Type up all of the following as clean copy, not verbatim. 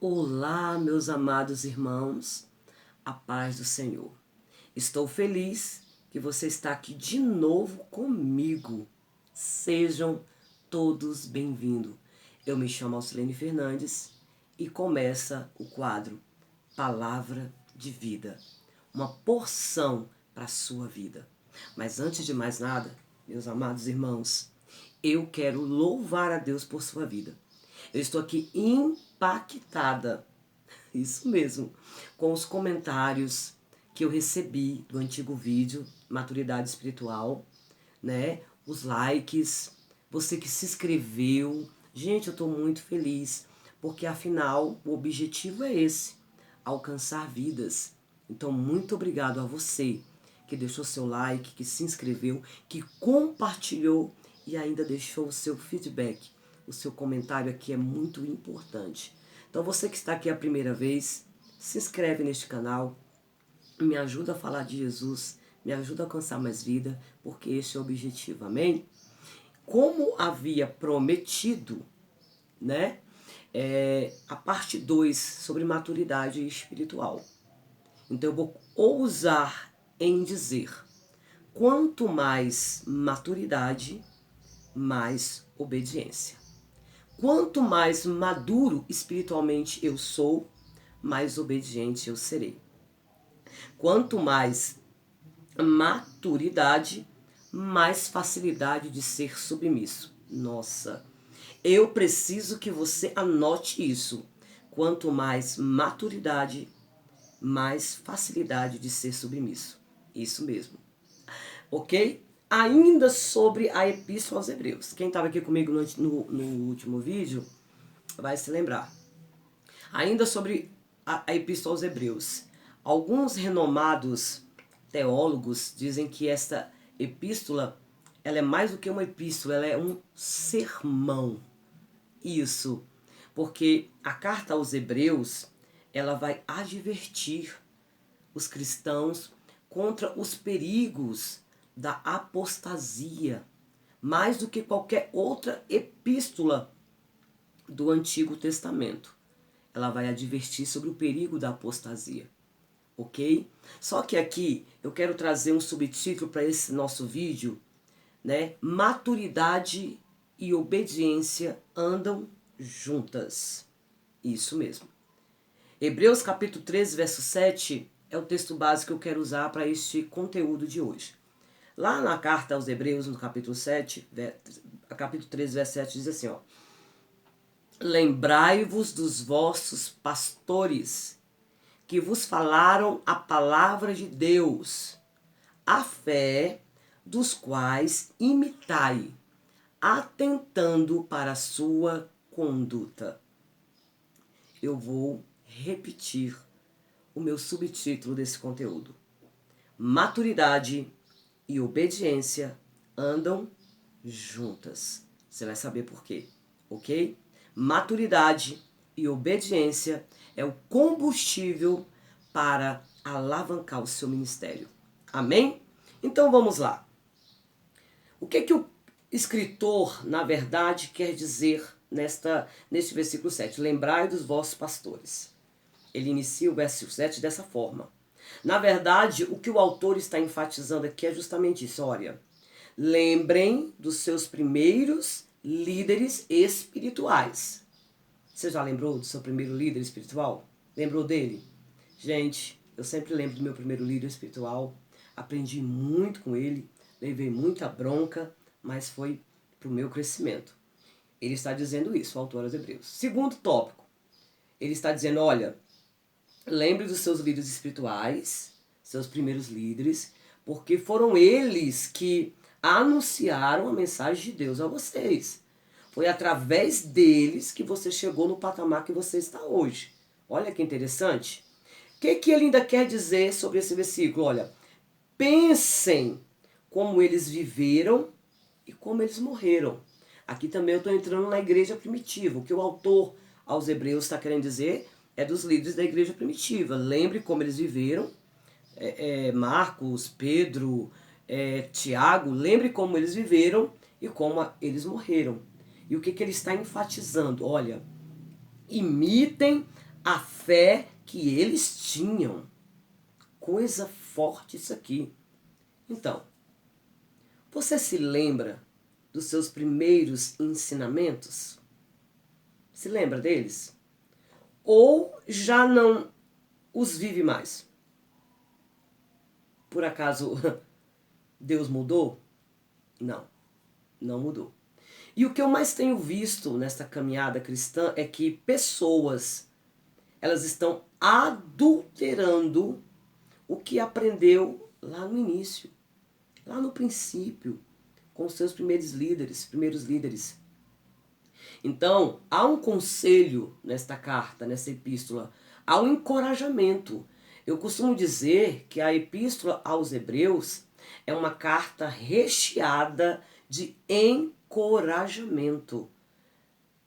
Olá, meus amados irmãos, a paz do Senhor. Estou feliz que você está aqui de novo comigo. Sejam todos bem-vindos. Eu me chamo Alcilene Fernandes e começa o quadro Palavra de Vida, uma porção para a sua vida. Mas antes de mais nada, meus amados irmãos, eu quero louvar a Deus por sua vida. Eu estou aqui impactada, isso mesmo, com os comentários que eu recebi do antigo vídeo, Maturidade Espiritual, né? Os likes, você que se inscreveu. Gente, eu estou muito feliz, porque afinal o objetivo é esse, alcançar vidas. Então, muito obrigado a você que deixou seu like, que se inscreveu, que compartilhou e ainda deixou o seu feedback. O seu comentário aqui é muito importante. Então, você que está aqui a primeira vez, se inscreve neste canal, me ajuda a falar de Jesus, me ajuda a alcançar mais vida, porque este é o objetivo, amém? Como havia prometido, né? A parte 2 sobre maturidade espiritual. Então eu vou ousar em dizer, quanto mais maturidade, mais obediência. Quanto mais maduro espiritualmente eu sou, mais obediente eu serei. Quanto mais maturidade, mais facilidade de ser submisso. Nossa, eu preciso que você anote isso. Quanto mais maturidade, mais facilidade de ser submisso. Isso mesmo. Ok? Ainda sobre a Epístola aos Hebreus. Quem estava aqui comigo no último vídeo vai se lembrar. Ainda sobre a Epístola aos Hebreus. Alguns renomados teólogos dizem que esta epístola ela é mais do que uma epístola, ela é um sermão. Isso, porque a carta aos Hebreus ela vai advertir os cristãos contra os perigos da apostasia, mais do que qualquer outra epístola do Antigo Testamento. Ela vai advertir sobre o perigo da apostasia, ok? Só que aqui eu quero trazer um subtítulo para esse nosso vídeo, né? Maturidade e obediência andam juntas. Isso mesmo. Hebreus capítulo 13, verso 7 é o texto básico que eu quero usar para este conteúdo de hoje. Lá na carta aos Hebreus, no capítulo 7, capítulo 13, verso 7, diz assim, ó. Lembrai-vos dos vossos pastores, que vos falaram a palavra de Deus, a fé dos quais imitai, atentando para a sua conduta. Eu vou repetir o meu subtítulo desse conteúdo. Maturidade e obediência andam juntas. Você vai saber por quê, ok? Maturidade e obediência é o combustível para alavancar o seu ministério. Amém? Então vamos lá. O que o escritor, na verdade, quer dizer neste versículo 7? Lembrai dos vossos pastores. Ele inicia o verso 7 dessa forma. Na verdade, o que o autor está enfatizando aqui é justamente isso. Olha, lembrem dos seus primeiros líderes espirituais. Você já lembrou do seu primeiro líder espiritual? Lembrou dele? Gente, eu sempre lembro do meu primeiro líder espiritual. Aprendi muito com ele, levei muita bronca, mas foi para o meu crescimento. Ele está dizendo isso, o autor aos Hebreus. Segundo tópico, ele está dizendo, olha, lembre dos seus líderes espirituais, seus primeiros líderes, porque foram eles que anunciaram a mensagem de Deus a vocês. Foi através deles que você chegou no patamar que você está hoje. Olha que interessante. O que ele ainda quer dizer sobre esse versículo? Olha, pensem como eles viveram e como eles morreram. Aqui também eu estou entrando na igreja primitiva. O que o autor aos Hebreus está querendo dizer é dos líderes da igreja primitiva. Lembre como eles viveram. Marcos, Pedro, Tiago, lembre como eles viveram e como eles morreram. E o que ele está enfatizando? Olha, imitem a fé que eles tinham. Coisa forte isso aqui. Então, você se lembra dos seus primeiros ensinamentos? Se lembra deles? Ou já não os vive mais? Por acaso Deus mudou? Não, não mudou. E o que eu mais tenho visto nesta caminhada cristã é que pessoas, elas estão adulterando o que aprendeu lá no início, lá no princípio, com os seus primeiros líderes. Então, há um conselho nesta carta, nessa epístola, há um encorajamento. Eu costumo dizer que a epístola aos Hebreus é uma carta recheada de encorajamento.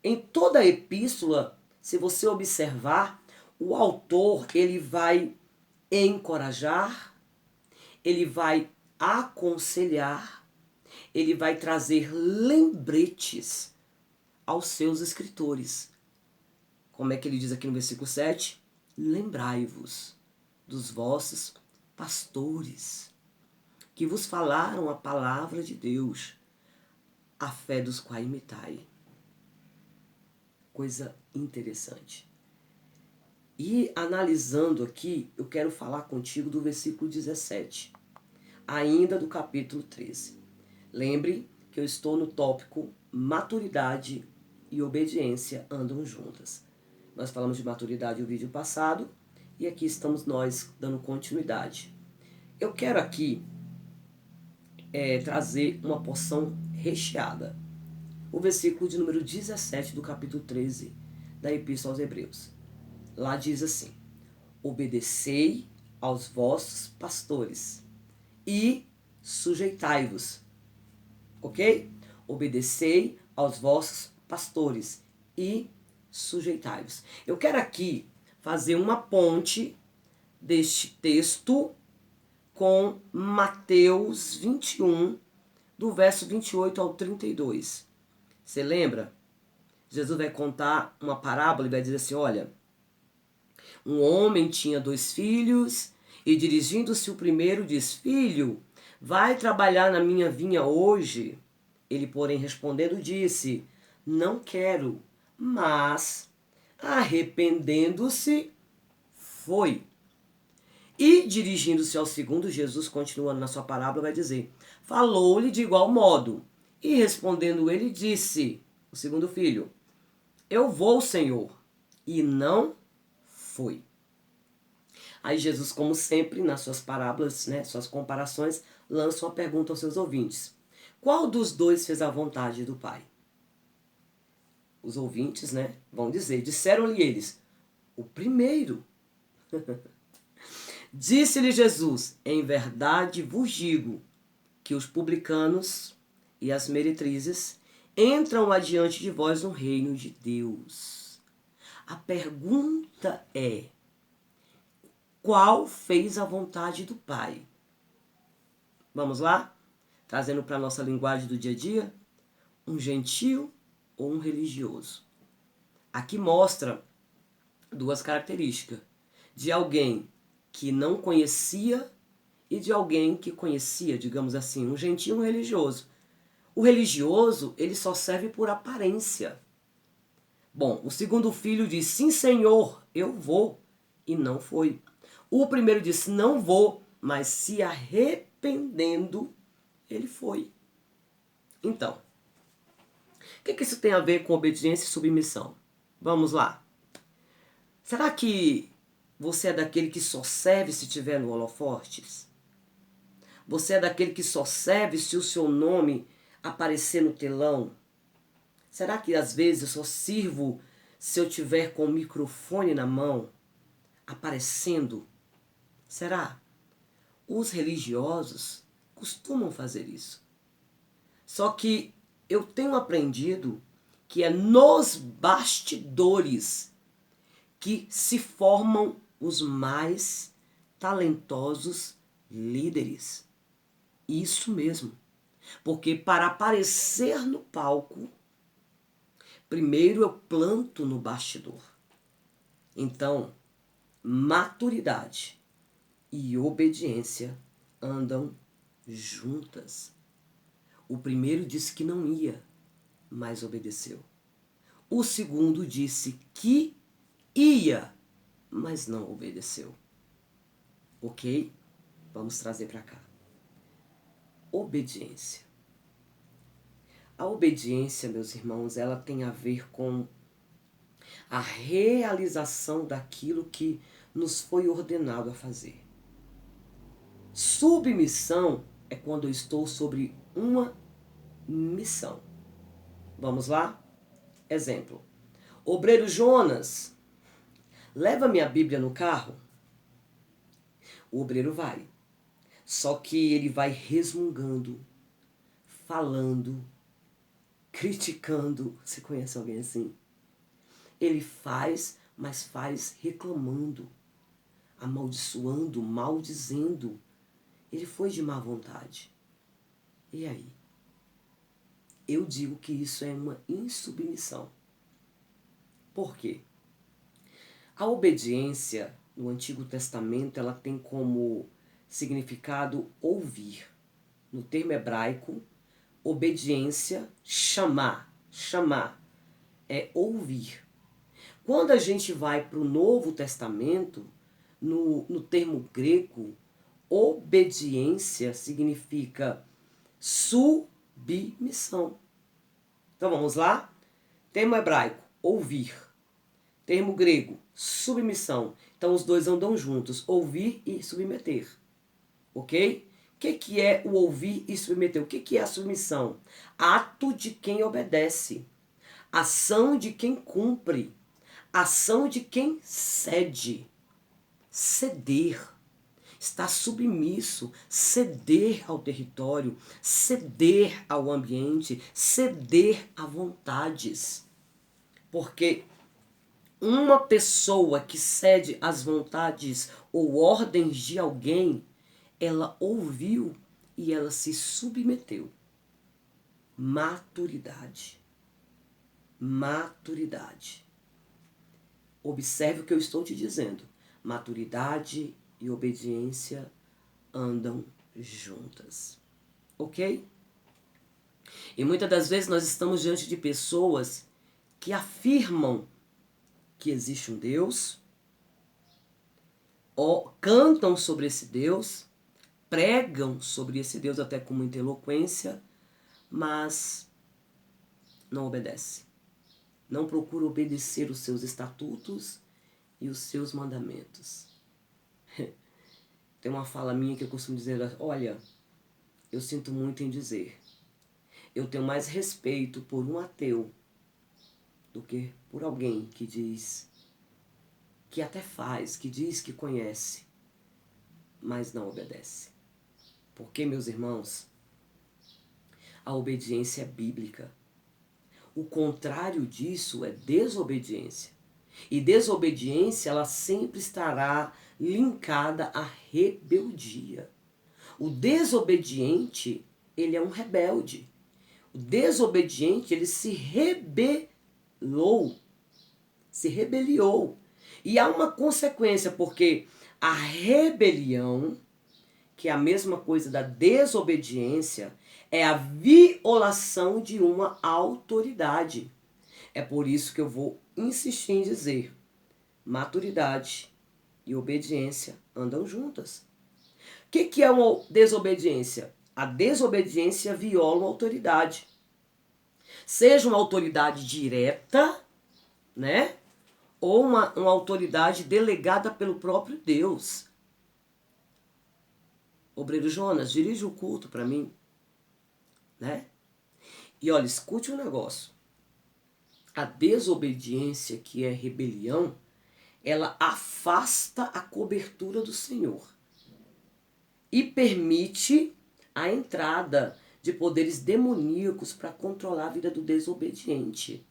Em toda a epístola, se você observar, o autor ele vai encorajar, ele vai aconselhar, ele vai trazer lembretes aos seus escritores. Como é que ele diz aqui no versículo 7? Lembrai-vos dos vossos pastores, que vos falaram a palavra de Deus, a fé dos quais imitai. Coisa interessante. E analisando aqui, eu quero falar contigo do versículo 17, ainda do capítulo 13. Lembre que eu estou no tópico maturidade e obediência andam juntas. Nós falamos de maturidade no vídeo passado e aqui estamos nós dando continuidade. Eu quero aqui trazer uma porção recheada. O versículo de número 17 do capítulo 13 da Epístola aos Hebreus. Lá diz assim: obedecei aos vossos pastores e sujeitai-vos. Ok? Obedecei aos vossos pastores e sujeitai-vos. Eu quero aqui fazer uma ponte deste texto com Mateus 21, do verso 28 ao 32. Você lembra? Jesus vai contar uma parábola e vai dizer assim, olha, um homem tinha 2 filhos e dirigindo-se o primeiro diz, filho, vai trabalhar na minha vinha hoje? Ele, porém, respondendo, disse, não quero, mas, arrependendo-se, foi. E, dirigindo-se ao segundo, Jesus, continuando na sua parábola, vai dizer, falou-lhe de igual modo. E, respondendo ele, disse, o segundo filho, eu vou, Senhor. E não foi. Aí Jesus, como sempre, nas suas parábolas, suas comparações, lança uma pergunta aos seus ouvintes. Qual dos dois fez a vontade do Pai? Os ouvintes, vão dizer, disseram-lhe eles, o primeiro. Disse-lhe Jesus, em verdade vos digo que os publicanos e as meretrizes entram adiante de vós no reino de Deus. A pergunta é, qual fez a vontade do Pai? Vamos lá? Trazendo para a nossa linguagem do dia a dia, um gentio ou um religioso. Aqui mostra 2 características, de alguém que não conhecia e de alguém que conhecia, digamos assim, um gentio e um religioso. O religioso, ele só serve por aparência. Bom, o segundo filho diz, sim, Senhor, eu vou, e não foi. O primeiro disse, não vou, mas se arrependendo, ele foi. Então, o que isso tem a ver com obediência e submissão? Vamos lá. Será que você é daquele que só serve se tiver no holofotes? Você é daquele que só serve se o seu nome aparecer no telão? Será que às vezes eu só sirvo se eu tiver com o microfone na mão, aparecendo? Será? Os religiosos costumam fazer isso. Só que eu tenho aprendido que é nos bastidores que se formam os mais talentosos líderes. Isso mesmo. Porque para aparecer no palco, primeiro eu planto no bastidor. Então, maturidade e obediência andam juntas. O primeiro disse que não ia, mas obedeceu. O segundo disse que ia, mas não obedeceu. Ok? Vamos trazer para cá. Obediência. A obediência, meus irmãos, ela tem a ver com a realização daquilo que nos foi ordenado a fazer. Submissão é quando eu estou sobre uma missão. Vamos lá? Exemplo. Obreiro Jonas, leva minha Bíblia no carro. O obreiro vai. Só que ele vai resmungando, falando, criticando. Você conhece alguém assim? Ele faz, mas faz reclamando, amaldiçoando, maldizendo. Ele foi de má vontade. E aí? Eu digo que isso é uma insubmissão. Por quê? A obediência no Antigo Testamento, ela tem como significado ouvir. No termo hebraico, obediência, chamar. Chamar é ouvir. Quando a gente vai para o Novo Testamento, no termo grego, obediência significa submissão. Então vamos lá? Termo hebraico, ouvir. Termo grego, submissão. Então os dois andam juntos, ouvir e submeter. Ok? O que é o ouvir e submeter? O que é a submissão? Ato de quem obedece. Ação de quem cumpre. Ação de quem cede. Ceder. Estar submisso, ceder ao território, ceder ao ambiente, ceder a vontades. Porque uma pessoa que cede às vontades ou ordens de alguém, ela ouviu e ela se submeteu. Maturidade. Maturidade. Observe o que eu estou te dizendo. Maturidade e obediência andam juntas. Ok? E muitas das vezes nós estamos diante de pessoas que afirmam que existe um Deus, ou cantam sobre esse Deus, pregam sobre esse Deus até com muita eloquência, mas não obedece. Não procura obedecer os seus estatutos e os seus mandamentos. Tem uma fala minha que eu costumo dizer, olha, eu sinto muito em dizer, eu tenho mais respeito por um ateu do que por alguém que diz, que até faz, que diz que conhece, mas não obedece. Porque, meus irmãos, a obediência é bíblica. O contrário disso é desobediência. E desobediência, ela sempre estará linkada à rebeldia. O desobediente, ele é um rebelde. O desobediente, ele se rebelou. Se rebeliou. E há uma consequência, porque a rebelião, que é a mesma coisa da desobediência, é a violação de uma autoridade. É por isso que eu vou insistir em dizer, maturidade e obediência andam juntas. O que é uma desobediência? A desobediência viola uma autoridade. Seja uma autoridade direta, né? Ou uma autoridade delegada pelo próprio Deus. Obreiro Jonas, dirige o culto para mim. Né? E olha, escute um negócio. A desobediência, que é rebelião, ela afasta a cobertura do Senhor e permite a entrada de poderes demoníacos para controlar a vida do desobediente.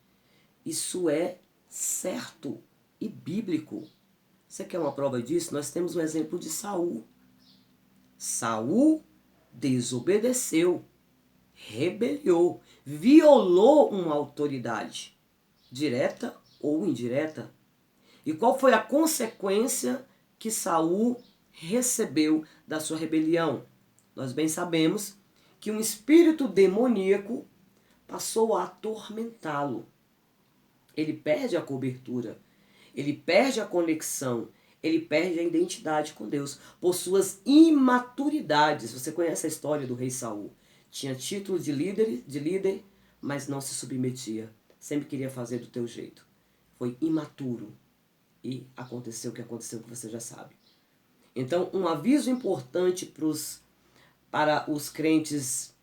Isso é certo e bíblico. Você quer uma prova disso? Nós temos um exemplo de Saul. Saul desobedeceu, rebeliou, violou uma autoridade, direta ou indireta. E qual foi a consequência que Saul recebeu da sua rebelião? Nós bem sabemos que um espírito demoníaco passou a atormentá-lo. Ele perde a cobertura, ele perde a conexão, ele perde a identidade com Deus por suas imaturidades. Você conhece a história do rei Saul? Tinha título de líder, mas não se submetia. Sempre queria fazer do teu jeito. Foi imaturo. E aconteceu o que aconteceu, que você já sabe. Então, um aviso importante para os crentes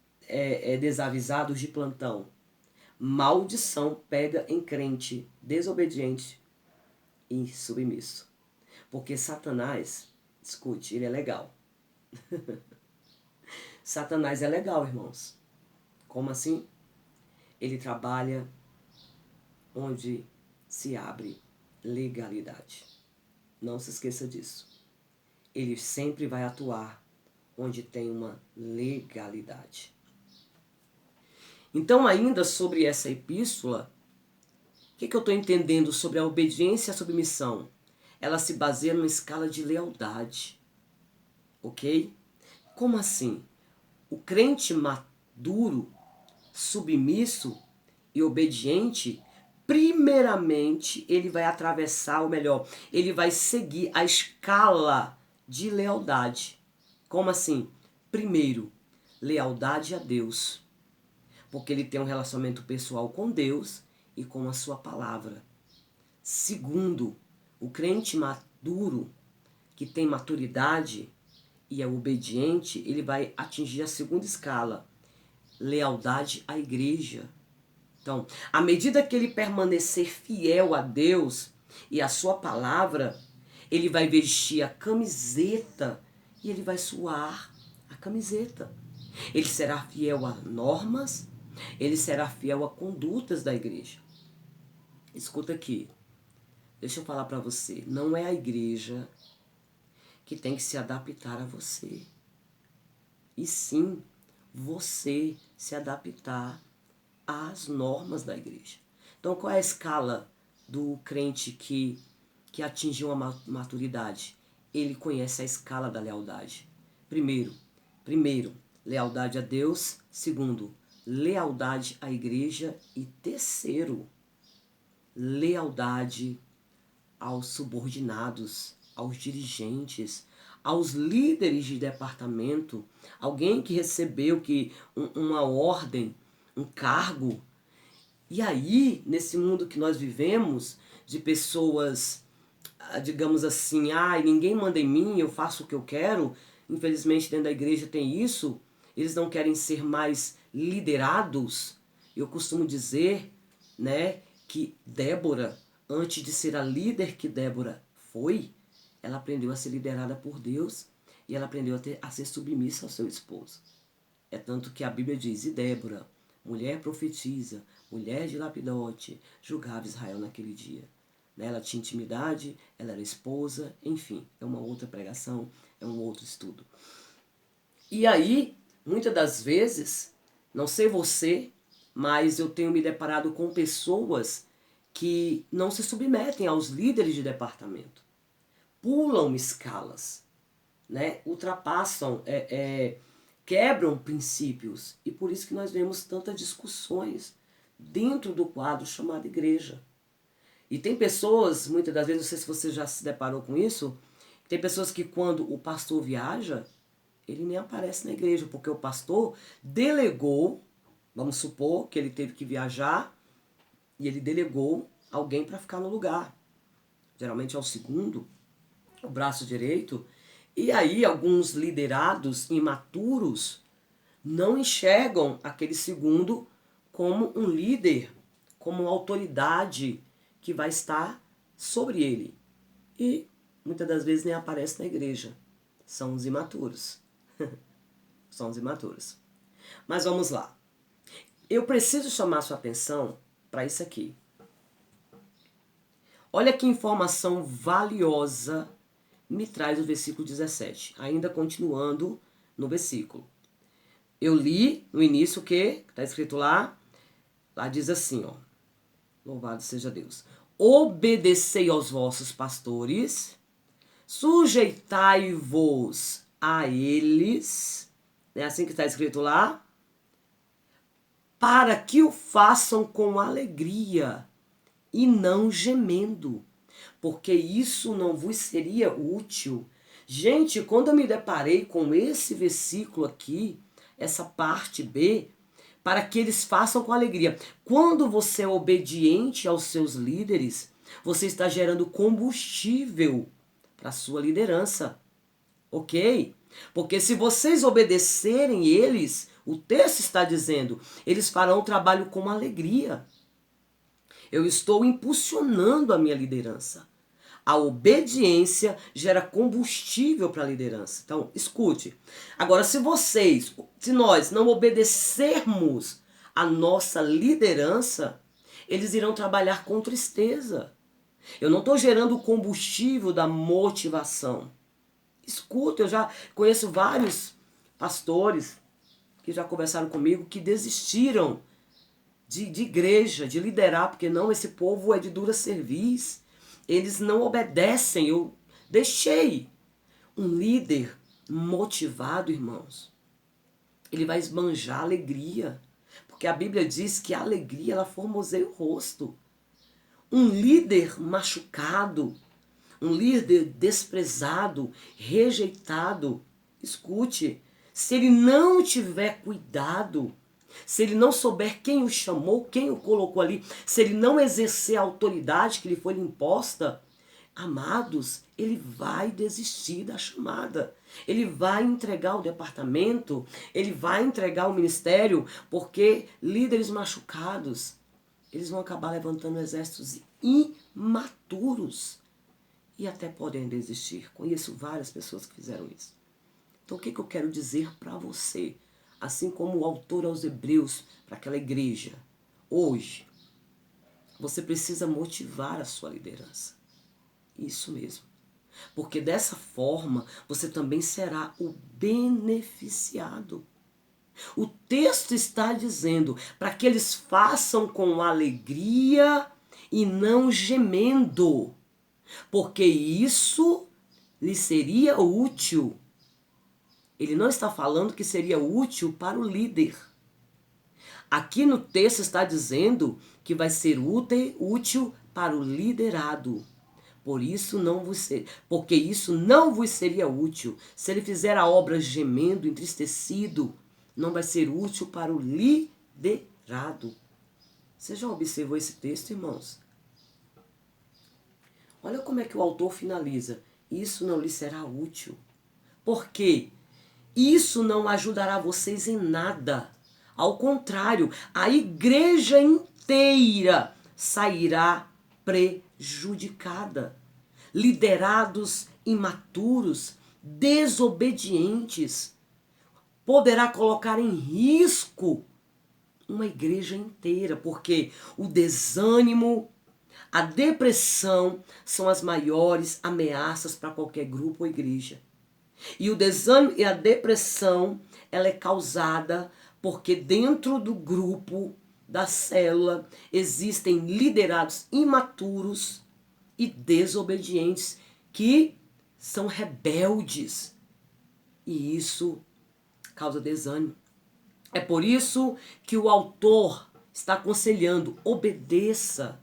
desavisados de plantão. Maldição pega em crente desobediente e submisso. Porque Satanás, escute, ele é legal. Satanás é legal, irmãos. Como assim? Ele trabalha onde se abre legalidade. Não se esqueça disso. Ele sempre vai atuar onde tem uma legalidade. Então, ainda sobre essa epístola, o que eu estou entendendo sobre a obediência e a submissão? Ela se baseia numa escala de lealdade. Ok? Como assim? O crente maduro, submisso e obediente, primeiramente ele vai atravessar, ou melhor, ele vai seguir a escala de lealdade. Como assim? Primeiro, lealdade a Deus, porque ele tem um relacionamento pessoal com Deus e com a sua palavra. Segundo, o crente maduro, que tem maturidade e é obediente, ele vai atingir a segunda escala, lealdade à igreja. Então, à medida que ele permanecer fiel a Deus e à sua palavra, ele vai vestir a camiseta e ele vai suar a camiseta. Ele será fiel a normas, ele será fiel a condutas da igreja. Escuta aqui, deixa eu falar para você, não é a igreja que tem que se adaptar a você. E sim, você se adaptar às normas da igreja. Então, qual é a escala do crente que atingiu uma maturidade? Ele conhece a escala da lealdade. Primeiro, lealdade a Deus. Segundo, lealdade à igreja. E terceiro, lealdade aos subordinados, aos dirigentes, aos líderes de departamento, alguém que recebeu uma ordem, um cargo. E aí, nesse mundo que nós vivemos, de pessoas, digamos assim, ninguém manda em mim, eu faço o que eu quero, infelizmente dentro da igreja tem isso, eles não querem ser mais liderados. Eu costumo dizer, né, que Débora, antes de ser a líder que Débora foi, ela aprendeu a ser liderada por Deus e ela aprendeu a ser submissa ao seu esposo. É tanto que a Bíblia diz, e Débora, mulher profetiza, mulher de Lapidote, julgava Israel naquele dia. Ela tinha intimidade, ela era esposa, enfim, é uma outra pregação, é um outro estudo. E aí, muitas das vezes, não sei você, mas eu tenho me deparado com pessoas que não se submetem aos líderes de departamento. Pulam escalas, né? Ultrapassam, quebram princípios. E por isso que nós vemos tantas discussões dentro do quadro chamado igreja. E tem pessoas, muitas das vezes, não sei se você já se deparou com isso, tem pessoas que quando o pastor viaja, ele nem aparece na igreja, porque o pastor delegou, vamos supor que ele teve que viajar, e ele delegou alguém para ficar no lugar. Geralmente é o segundo, o braço direito. E aí alguns liderados imaturos não enxergam aquele segundo como um líder, como uma autoridade que vai estar sobre ele. E muitas das vezes nem aparece na igreja. São os imaturos. São os imaturos. Mas vamos lá. Eu preciso chamar sua atenção para isso aqui. Olha que informação valiosa me traz o versículo 17. Ainda continuando no versículo. Eu li no início o que está escrito lá. Lá diz assim, ó. Louvado seja Deus. obedecei aos vossos pastores, sujeitai-vos a eles, é assim que está escrito lá, para que o façam com alegria e não gemendo, porque isso não vos seria útil. Gente, quando eu me deparei com esse versículo aqui, essa parte B, para que eles façam com alegria. Quando você é obediente aos seus líderes, você está gerando combustível para a sua liderança, ok? Porque se vocês obedecerem eles, o texto está dizendo, eles farão o trabalho com alegria. Eu estou impulsionando a minha liderança. A obediência gera combustível para a liderança. Então, escute. Agora, se nós não obedecermos a nossa liderança, eles irão trabalhar com tristeza. Eu não estou gerando o combustível da motivação. Escuta, eu já conheço vários pastores que já conversaram comigo que desistiram de igreja, de liderar, porque não, esse povo é de dura cerviz. Eles não obedecem. Eu deixei um líder motivado, irmãos. Ele vai esbanjar alegria. Porque a Bíblia diz que a alegria, ela formoseia o rosto. Um líder machucado, um líder desprezado, rejeitado, escute, se ele não tiver cuidado, se ele não souber quem o chamou, quem o colocou ali, se ele não exercer a autoridade que lhe foi imposta, amados, ele vai desistir da chamada. Ele vai entregar o departamento, ele vai entregar o ministério, porque líderes machucados, eles vão acabar levantando exércitos imaturos e até podem desistir. Conheço várias pessoas que fizeram isso. Então o que eu quero dizer para você? Assim como o autor aos Hebreus, para aquela igreja, hoje, você precisa motivar a sua liderança. Isso mesmo. Porque dessa forma, você também será o beneficiado. O texto está dizendo para que eles façam com alegria e não gemendo, porque isso lhes seria útil. Ele não está falando que seria útil para o líder. Aqui no texto está dizendo que vai ser útil para o liderado. Porque isso não vos seria útil. Se ele fizer a obra gemendo, entristecido, não vai ser útil para o liderado. Você já observou esse texto, irmãos? Olha como é que o autor finaliza. Isso não lhe será útil. Por quê? Isso não ajudará vocês em nada. Ao contrário, a igreja inteira sairá prejudicada. Liderados imaturos, desobedientes, poderá colocar em risco uma igreja inteira, porque o desânimo, a depressão são as maiores ameaças para qualquer grupo ou igreja. E o desânimo e a depressão, ela é causada porque dentro do grupo, da célula, existem liderados imaturos e desobedientes que são rebeldes. E isso causa desânimo. É por isso que o autor está aconselhando, obedeça,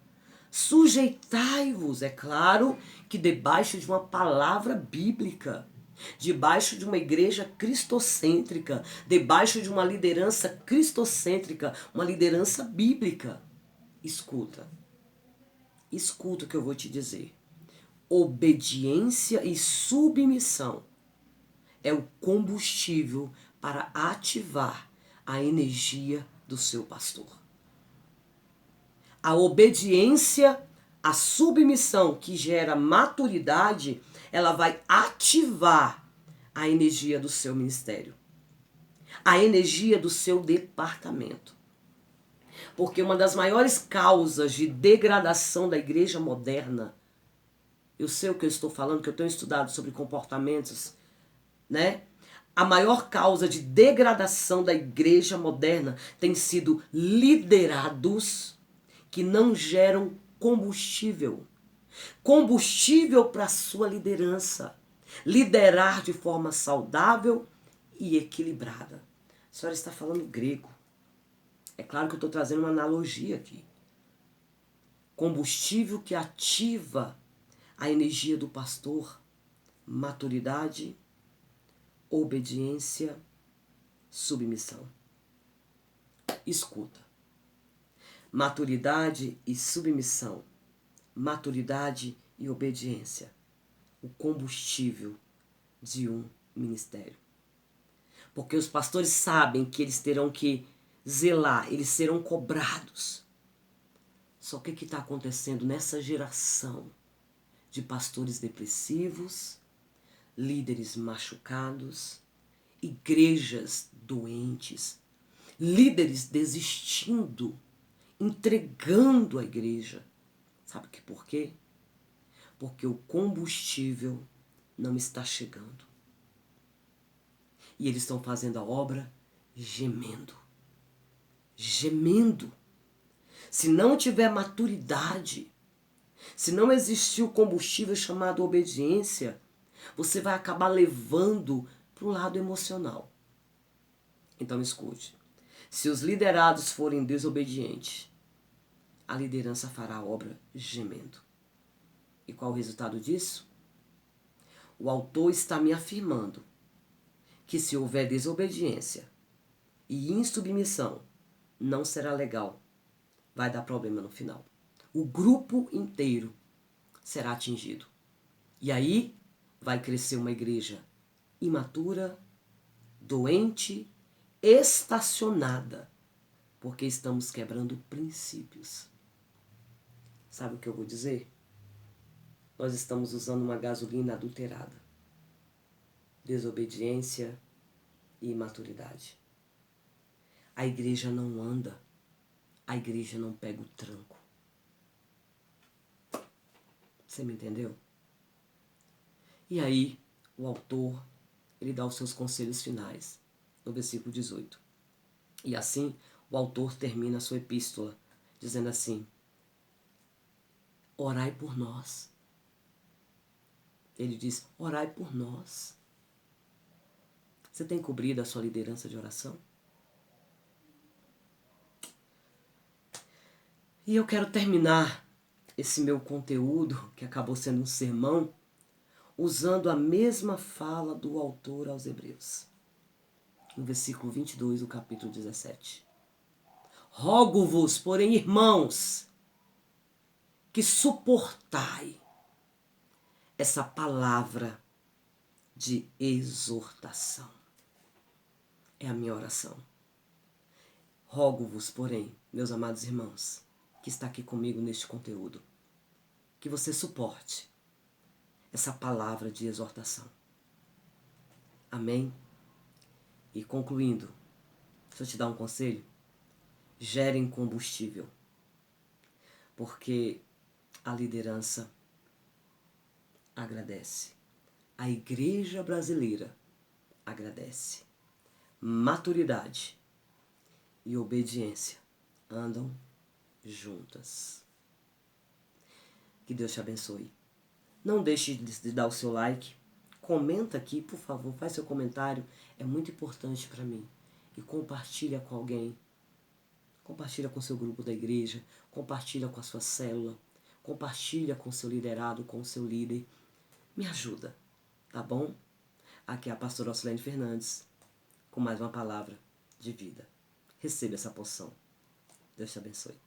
sujeitai-vos, é claro que debaixo de uma palavra bíblica, debaixo de uma igreja cristocêntrica, debaixo de uma liderança cristocêntrica, uma liderança bíblica. Escuta o que eu vou te dizer. Obediência e submissão é o combustível para ativar a energia do seu pastor. A obediência, a submissão que gera maturidade, ela vai ativar a energia do seu ministério, a energia do seu departamento. Porque uma das maiores causas de degradação da igreja moderna, eu sei o que eu estou falando, que eu tenho estudado sobre comportamentos, né? A maior causa de degradação da igreja moderna tem sido liderados que não geram combustível. Combustível para a sua liderança. Liderar de forma saudável e equilibrada. A senhora está falando grego. É claro que eu estou trazendo uma analogia aqui. Combustível que ativa a energia do pastor. Maturidade, obediência, submissão. Escuta. Maturidade e submissão. Maturidade e obediência. O combustível de um ministério. Porque os pastores sabem que eles terão que zelar, eles serão cobrados. Só que o que está acontecendo nessa geração de pastores depressivos, líderes machucados, igrejas doentes, líderes desistindo, entregando a igreja. Sabe por quê? Porque o combustível não está chegando. E eles estão fazendo a obra gemendo. Gemendo. Se não tiver maturidade, se não existir o combustível chamado obediência, você vai acabar levando para o lado emocional. Então escute. Se os liderados forem desobedientes, a liderança fará a obra gemendo. E qual o resultado disso? O autor está me afirmando que se houver desobediência e insubmissão, não será legal. Vai dar problema no final. O grupo inteiro será atingido. E aí vai crescer uma igreja imatura, doente, estacionada, porque estamos quebrando princípios. Sabe o que eu vou dizer? Nós estamos usando uma gasolina adulterada. Desobediência e imaturidade. A igreja não anda. A igreja não pega o tranco. Você me entendeu? E aí, o autor, ele dá os seus conselhos finais, no versículo 18. E assim, o autor termina a sua epístola, dizendo assim: orai por nós. Ele diz, orai por nós. Você tem cobrido a sua liderança de oração? E eu quero terminar esse meu conteúdo, que acabou sendo um sermão, usando a mesma fala do autor aos Hebreus. No versículo 22 do capítulo 17. Rogo-vos, porém, irmãos, que suportai essa palavra de exortação. É a minha oração. Rogo-vos, porém, meus amados irmãos, que está aqui comigo neste conteúdo, que você suporte essa palavra de exortação. Amém? E concluindo, deixa eu te dar um conselho. Gerem combustível, porque a liderança agradece. A igreja brasileira agradece. Maturidade e obediência andam juntas. Que Deus te abençoe. Não deixe de dar o seu like. Comenta aqui, por favor, faz seu comentário. É muito importante para mim. E compartilha com alguém. Compartilha com o seu grupo da igreja. Compartilha com a sua célula. Compartilha com o seu liderado, com o seu líder. Me ajuda, tá bom? Aqui é a pastora Ocilene Fernandes, com mais uma palavra de vida. Receba essa porção. Deus te abençoe.